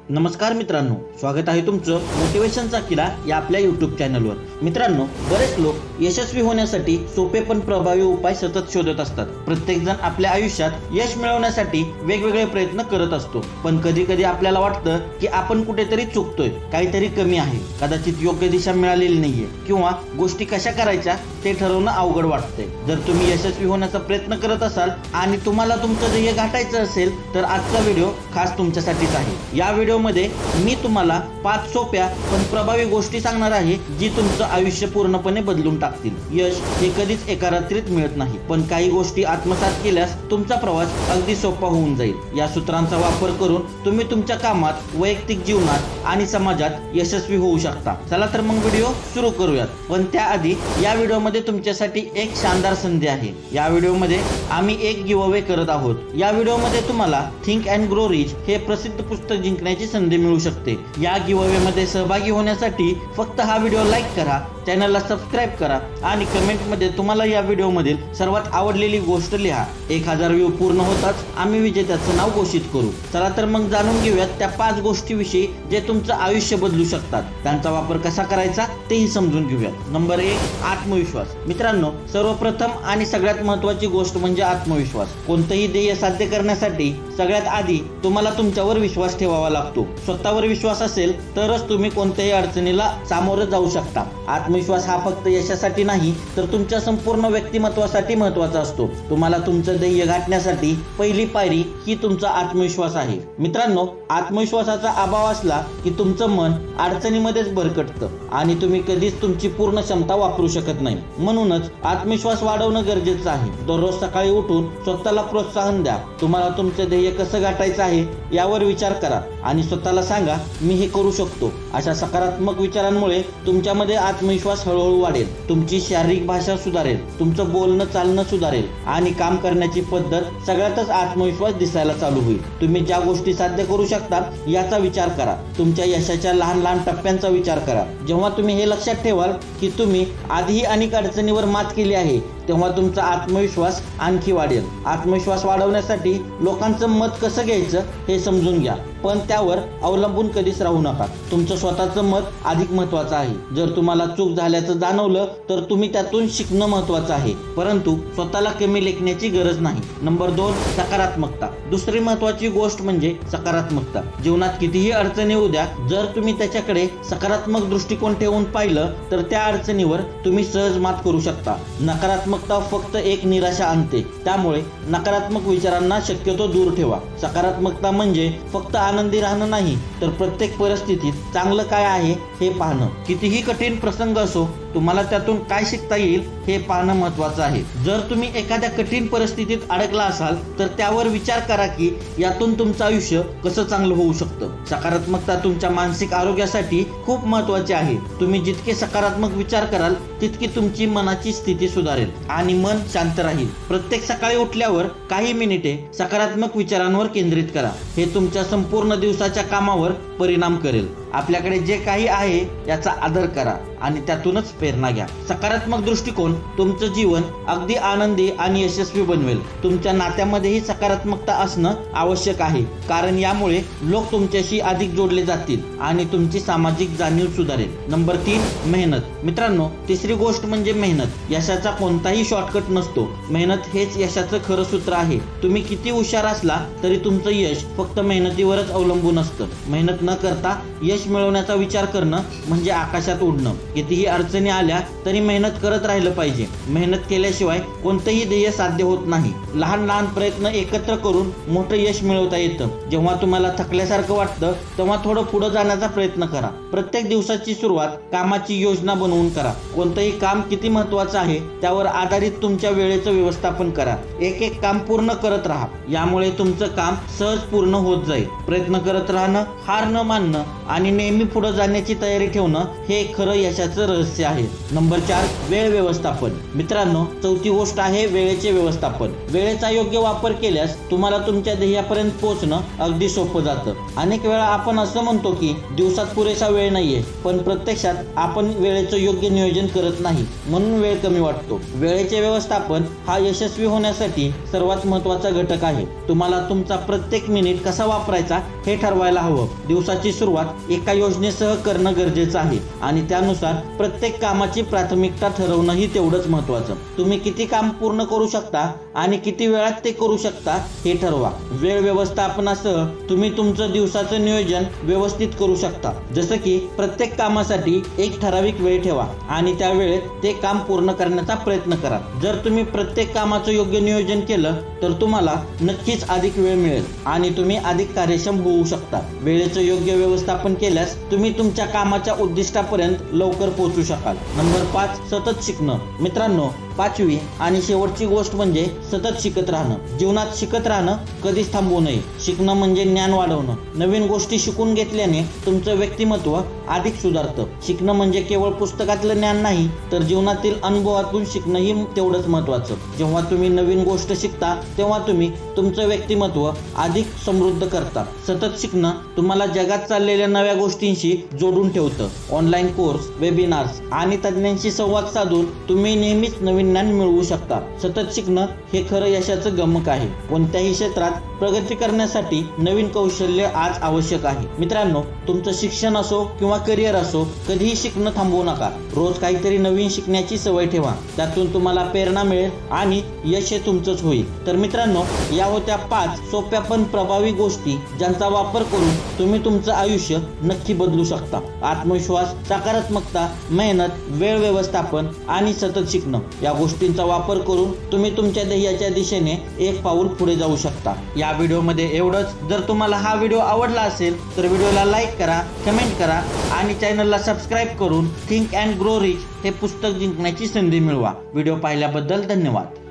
नमस्कार मित्रांनो, स्वागत आहे तुमचं मोटिवेशनचा किडा या आपल्या यूट्यूब चॅनलवर। मित्रांनो, बरेच लोक यशस्वी होण्यासाठी सोपे पण प्रभावी उपाय सतत शोधत असतात। प्रत्येक जण आपल्या आयुष्यात यश मिळवण्यासाठी वेगवेगळे प्रयत्न करत असतो, पण कधी कधी आपल्याला वाटतं की आपण कुठेतरी चुकतोय, काहीतरी कमी आहे, कदाचित योग्य दिशा मिळालेली नाहीये किंवा गोष्टी कशा करायच्या ते ठरवणं अवघड वाटतंय। जर तुम्ही यशस्वी होण्याचा प्रयत्न करत असाल आणि तुम्हाला तुमचं ध्येय गाठायचं असेल तर आजचा व्हिडिओ खास तुमच्यासाठीच आहे। या व्हिडिओमध्ये मी तुम्हाला 5 सोप्या पण प्रभावी गोष्टी सांगणार आहे जी तुमचं आयुष्य पूर्णपणे बदलून टाकतील। यश हे कधीच एका रात्रीत मिळत नाही, पण काही गोष्टी आत्मसात केल्यास तुमचा प्रवास अगदी सोपा होऊन जाईल। या सूत्रांचा वापर करून तुम्ही तुमच्या कामात, वैयक्तिक जीवनात आणि समाजात यशस्वी होऊ शकता। चला तर मग व्हिडिओ सुरू करूयात। पण त्याआधी या व्हिडिओमध्ये तुमच्यासाठी एक शानदार संधी आहे। या व्हिडिओमध्ये आम्ही एक गिव्हअवे करत आहोत। या व्हिडिओमध्ये तुम्हाला थिंक अँड ग्रो रिच हे प्रसिद्ध पुस्तक जिंकण्याची संधी मिळू शकते। या गिव्हअवे मध्ये सहभागी होण्यासाठी फक्त हा व्हिडिओ लाईक करा, चॅनलला सबस्क्राइब करा आणि कमेंट मध्ये तुम्हाला या व्हिडिओ मधील सर्वात आवडलेली गोष्ट लिहा। 1000 व्ह्यू पूर्ण होताच आम्ही विजेत्याचं नाव घोषित करू। चला तर मग जाणून घेऊयात त्या 5 गोष्टींविषयी जे तुमचं आयुष्य बदलू शकतात। त्यांचा वापर कसा करायचा तेही समजून घेऊयात। नंबर 1, आत्मविश्वास। मित्रांनो, सर्वप्रथम आणि सगळ्यात महत्त्वाची गोष्ट म्हणजे आत्मविश्वास। कोणतेही ध्येय साध्य करण्यासाठी सगळ्यात आधी तुम्हाला तुमच्यावर विश्वास ठेवावा लागतो। स्वतःवर विश्वास असेल तरच तुम्ही कोणत्याही अडचणीला सामोरे जाऊ शकता। आत्मविश्वास हा फक्त यशासाठी नाही तर तुमच्या संपूर्ण व्यक्तिमत्वासाठी महत्त्वाचा असतो। तुम्हाला तुमचं ध्येय गाठण्यासाठी पहिली पायरी ही तुमचा आत्मविश्वास आहे। मित्रांनो, आत्मविश्वासाचा अभाव असला की तुमचं मन अडचणीमध्येच भरकटतं आणि तुम्ही कधीच तुमची पूर्ण क्षमता वापरू शकत नाही। म्हणूनच आत्मविश्वास वाढवणं गरजेचं आहे। दररोज सकाळी उठून स्वतःला प्रोत्साहन द्या। तुम्हाला तुमचं ध्येय कसं गाठायचं आहे यावर विचार करा आणि स्वतःला सांगा, मी हे करू शकतो। अशा सकारात्मक विचारांमुळे तुमच्यामध्ये आत्मविश्वास हळूहळू वाढेल। तुमची शारीरिक भाषा सुधारेल, तुमचं बोलणं चालणं सुधारेल आणि काम करण्याची पद्धत सगळ्यातच आत्मविश्वास दिसायला चालू होईल। तुम्ही ज्या गोष्टी साध्य करू शकता याचा विचार करा। तुमच्या यशाच्या लहान लहान टप्प्यांचा विचार करा। जेव्हा तुम्ही हे लक्षात ठेवाल की तुम्ही आधीही अनेक अडचणीवर मात केली आहे, तेव्हा तुमचा आत्मविश्वास आणखी वाढेल। आत्मविश्वास वाढवण्यासाठी लोकांचं मत कसं घ्यायचं हे समजून घ्या, पण त्यावर अवलंबून कधीच राहू नका। तुमचं स्वतःचं मत अधिक महत्त्वाचं आहे। जर तुम्हाला चूक झाल्याचं जाणवलं तर तुम्ही त्यातून शिकणं महत्त्वाचं आहे, परंतु स्वतःला कमी लेखण्याची गरज नाही। नंबर 2, सकारात्मकता। दुसरी महत्त्वाची गोष्ट म्हणजे सकारात्मकता। जीवनात कितीही अडचणी येऊ द्या, जर तुम्ही त्याच्याकडे सकारात्मक दृष्टिकोन ठेवून पाहिलं तर त्या अडचणीवर तुम्ही सहज मात करू शकता। नकारात्मकता फक्त एक निराशा आणते, त्यामुळे नकारात्मक विचारांना शक्यतो दूर ठेवा। सकारात्मकता म्हणजे फक्त आनंदी राहणं नाही, तर प्रत्येक परिस्थितीत चांगलं काय आहे हे पाहणं। कितीही कठीण प्रसंग असो, तुम्हाला त्यातून काय शिकता येईल हे पाहणं महत्त्वाचं आहे। जर तुम्ही एखाद्या कठीण परिस्थितीत अडकला असाल तर त्यावर विचार करा की यातून तुमचं आयुष्य कसं चांगलं होऊ शकतं। सकारात्मकता तुमच्या मानसिक आरोग्यासाठी खूप महत्त्वाची आहे। तुम्ही जितके सकारात्मक विचार कराल तितकी तुमची मनाची स्थिती सुधारेल आणि मन शांत राहील। प्रत्येक सकाळी उठल्यावर काही मिनिटे सकारात्मक विचारांवर केंद्रित करा। हे तुमच्या संपूर्ण दिवसाच्या कामावर परिणाम करेल। आपल्याकडे जे काही आहे याचा आदर करा आणि त्यातूनच प्रेरणा घ्या। सकारात्मक दृष्टिकोन तुमचं जीवन अगदी आनंदी आणि यशस्वी बनवेल। तुमच्या नात्यामध्येही सकारात्मकता असणं आवश्यक आहे, कारण यामुळे लोक तुमच्याशी अधिक जोडले जातील आणि तुमची सामाजिक जाणीव सुधारेल। नंबर 3, मेहनत। मित्रांनो, तिसरी गोष्ट म्हणजे मेहनत। यशाचा कोणताही शॉर्टकट नसतो, मेहनत हेच यशाचं खरं सूत्र आहे। तुम्ही किती हुशार असला तरी तुमचं यश फक्त मेहनतीवरच अवलंबून असतं। मेहनत न करता यश मिळवण्याचा विचार करणं म्हणजे आकाशात उडणं। कितीही अडचणी आल्या तरी मेहनत करत राहिलं पाहिजे। मेहनत केल्याशिवाय कोणतंही ध्येय साध्य होत नाही। लहान लहान प्रयत्न एकत्र करून मोठं यश मिळवता येतं। जेव्हा तुम्हाला थकल्यासारखं वाटतं तेव्हा थोडं पुढे जाण्याचा प्रयत्न करा। प्रत्येक दिवसाची सुरुवात कामाची योजना बनवून करा। कोणतंही काम किती महत्त्वाचं आहे त्यावर आधारित तुमच्या वेळेचं व्यवस्थापन करा। एक एक काम पूर्ण करत राहा, यामुळे तुमचं काम सहज पूर्ण होत जाईल। प्रयत्न करत राहणं, हार न मानणं आणि नेहमी पुढे जाण्याची तयारी ठेवणं हे खरं यशाचं यशाचं रहस्य आहे। नंबर 4 वेळ व्यवस्थापन। मित्रांनो, चौथी गोष्ट आहे वेळेचे व्यवस्थापन। वेळेचा योग्य वापर केल्यास तुम्हाला तुमच्या ध्येयापर्यंत पोहोचणं अगदी सोपं जातं। अनेक वेळा आपण असं म्हणतो की दिवसात पुरेसा वेळ नाहीये, पण प्रत्यक्षात आपण वेळेचं योग्य नियोजन करत नाही, म्हणून वेळ कमी वाटतो। वेळेचे व्यवस्थापन हा यशस्वी होण्यासाठी सर्वात महत्त्वाचा घटक आहे। तुम्हाला तुमचा प्रत्येक मिनिट कसा वापरायचा हे ठरवायला हवं। दिवसाची सुरुवात एका योजनेसह करणं गरजेचं आहे आणि त्यानुसार प्रत्येक कामाची प्राथमिकता ठरवणंही तेवढंच महत्त्वाचं। तुम्ही किती काम पूर्ण करू शकता आणि किती वेळात ते करू शकता हे ठरवा। वेळ व्यवस्थापनासह तुम्ही तुमचं दिवसाचं नियोजन व्यवस्थित करू शकता, जसं की प्रत्येक कामासाठी एक ठराविक वेळ ठेवा आणि त्या वेळेत ते काम पूर्ण करण्याचा प्रयत्न करा। जर तुम्ही प्रत्येक कामाचं योग्य नियोजन केलं तर तुम्हाला नक्कीच अधिक वेळ मिळेल आणि तुम्ही अधिक कार्यक्षम होऊ शकता। वेळेचं योग्य व्यवस्थापन केल्यास तुम्ही तुमच्या कामाच्या उद्दिष्टापर्यंत लवकर पोहोचू शकाल। नंबर 5 सतत शिकणं। मित्रांनो, 5वी आणि शेवटची गोष्ट म्हणजे सतत शिकत राहणं। जीवनात शिकत राहणं, कधीच थांबू नये। शिकणं म्हणजे ज्ञान वाढवणं। नवीन गोष्टी शिकून घेतल्याने तुमचं व्यक्तिमत्व अधिक सुधारतं। शिकणं म्हणजे केवळ पुस्तकातलं ज्ञान नाही, तर जीवनातील अनुभवातून शिकणंही तेवढंच महत्त्वाचं। जेव्हा तुम्ही नवीन गोष्ट शिकता तेव्हा तुम्ही तुमचं व्यक्तिमत्व अधिक समृद्ध करता। सतत शिकणं तुम्हाला जगात चाललेल्या नव्या गोष्टींशी जोडून ठेवतं। ऑनलाईन कोर्स, वेबिनार्स आणि तज्ञांशी संवाद साधून तुम्ही नेहमीच नवीन ज्ञान मिळवू शकता। सतत शिकणं हे खरं यशाचं गमक आहे। कोणत्याही क्षेत्रात प्रगती करण्यासाठी नवीन कौशल्य आज आवश्यक आहे। मित्रांनो, तुमचं शिक्षण असो किंवा करिअर असो, कधीही शिकणं थांबवू नका। रोज काहीतरी नवीन शिकण्याची सवय ठेवा, त्यातून तुम्हाला प्रेरणा मिळेल आणि यश हे तुमचंच होईल। तर मित्रांनो, या होत्या 5 सोप्या पण प्रभावी गोष्टी ज्यांचा वापर करून तुम्ही तुमचं आयुष्य नक्की बदलू शकता। आत्मविश्वास, सकारात्मकता, मेहनत, वेळ व्यवस्थापन आणि सतत शिकणं या गोष्टींचा वापर करून तुम्ही तुमच्या ध्येयाच्या दिशेने एक पाऊल पुढे जाऊ शकता। या व्हिडिओमध्ये एवढंच। जर तुम्हाला हा व्हिडिओ आवडला असेल तर व्हिडिओला लाईक करा, कमेंट करा आणि चॅनलला सबस्क्राईब करून थिंक अँड ग्रो रिच हे पुस्तक जिंकण्याची संधी मिळवा। व्हिडिओ पाहिल्याबद्दल धन्यवाद।